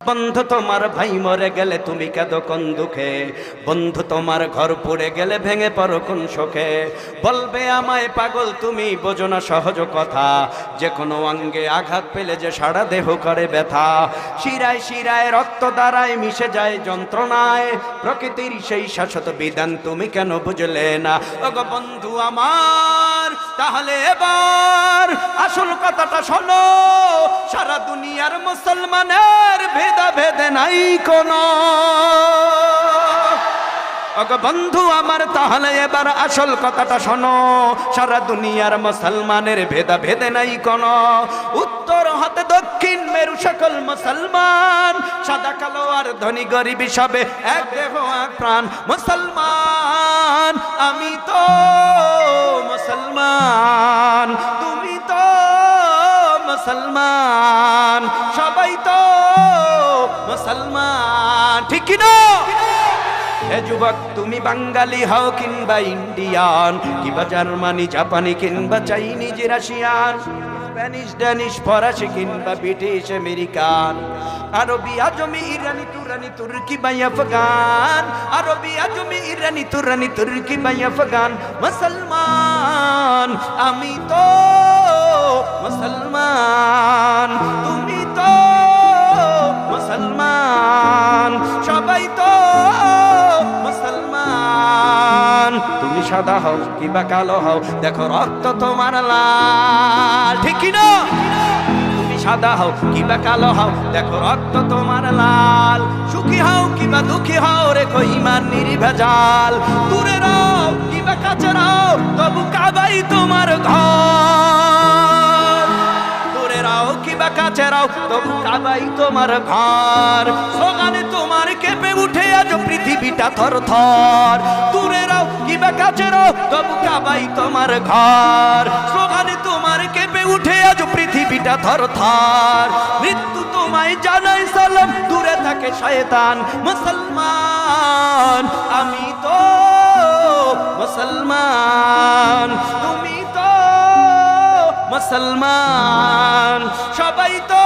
বন্ধু তোমার ভাই মরে গেলে তুমি কেঁদো কোন দুঃখে, বন্ধু তোমার ঘর পড়ে গেলে ভেঙে পড়ো কোন শোকে। বলবে আমায় পাগল তুমি বোঝো না সহজ কথা, যে কোনো অঙ্গে আঘাত পেলে যে সারা দেহ করে ব্যথা। শিরায় শিরায় রক্ত দ্বারায় মিশে যায় যন্ত্রণায়, প্রকৃতির সেই শাশ্বত বিধান তুমি কেন বুঝলে না। ওগো বন্ধু আমার, তাহলে এবার আসল কথাটা শোনো, সারা দুনিয়ার মুসলমানের ভেদে নাই কোনো। ওগো বন্ধু আমার, তাহলে এবার আসল কথাটা শোনো, সারা দুনিয়ার মুসলমানের ভেদে নাই কোনো। উত্তর হতে দক্ষিণ মেরু সকল মুসলমান, সাদা কালো আর ধনী গরিব সবে এক দেহ এক প্রাণ। মুসলমান আমি তো মুসলমান, তুমি তো মুসলমান, সবাই তো মুসলমান, ঠিক কি না? হে যুবক, তুমি বাঙালি হও কিংবা ইন্ডিয়ান, কিংবা জার্মানি জাপানি কিংবা চাইনিজ রাশিয়ান, স্প্যানিশ ড্যানিশ ফরাসি কিংবা ব্রিটিশ আমেরিকান, আরবি আজমি ইরানি তুরানি তুর্কি বা আফগান, আরবি আজমি ইরানি তুরানি তুর্কি বা আফগান। মুসলমান আমি তো মুসলমান, তুমি তো মুসলমান, সবাই তো মুসলমান। তুমি সাদা হও কিংবা কালো হও, দেখো রক্ত তোমার লাল, ঠিক কি না? তুমি সাদা হও কিংবা কালো হও, দেখো রক্ত তোমার লাল। সুখী হও কিংবা দুঃখী হও, রেখো ঈমান নির্ভেজাল। দূরে রাও কিংবা কাছে রাও, তবু কাবাই তোমার ঘর। দূরে রাও কিংবা কাছে রাও, তবু কাবাই তোমার ঘর। স্লোগানে তোমার কেঁপে উঠে আজ পৃথিবীটা থর থর। দূরে রাও কিংবা কাছে রাও, তবু কাবাই তোমার ঘর। স্লোগানে তোমার কেঁপে উঠে আজ পৃথিবীটা থর থর। মৃত্যু তোমায় জানাই সালাম, দূরে থাকে শয়তান। মুসলমান আমি তো মুসলমান, তুমি তো মুসলমান, সবাই তো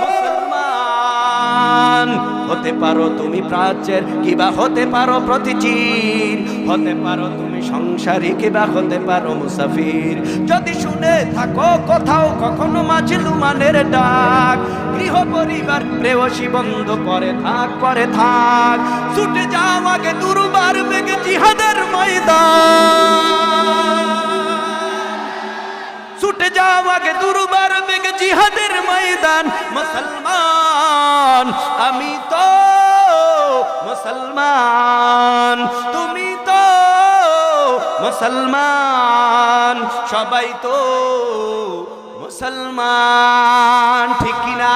মুসলমান। হতে পারো তুমি প্রাচ্যের কিবা হতে পারো প্রতিচির, হতে পারো তুমি সংসারী কিবা হতে পারো মুসাফির। যদি শুনে থাকো কোথাও কখনো মাজলুমানের ডাক, গৃহ পরিবার প্রেয়সী বন্ধ করে থাক, করে থাক। ছুটে যাও আগে দুর্বার বেগে জিহাদের ময়দান, ছুটে যাও আগে দুর্বার বেগে জিহাদের ময়দান। মুসলমান আমি তো মুসলমান, তুমি তো মুসলমান, সবাই তো মুসলমান, ঠিক কি না?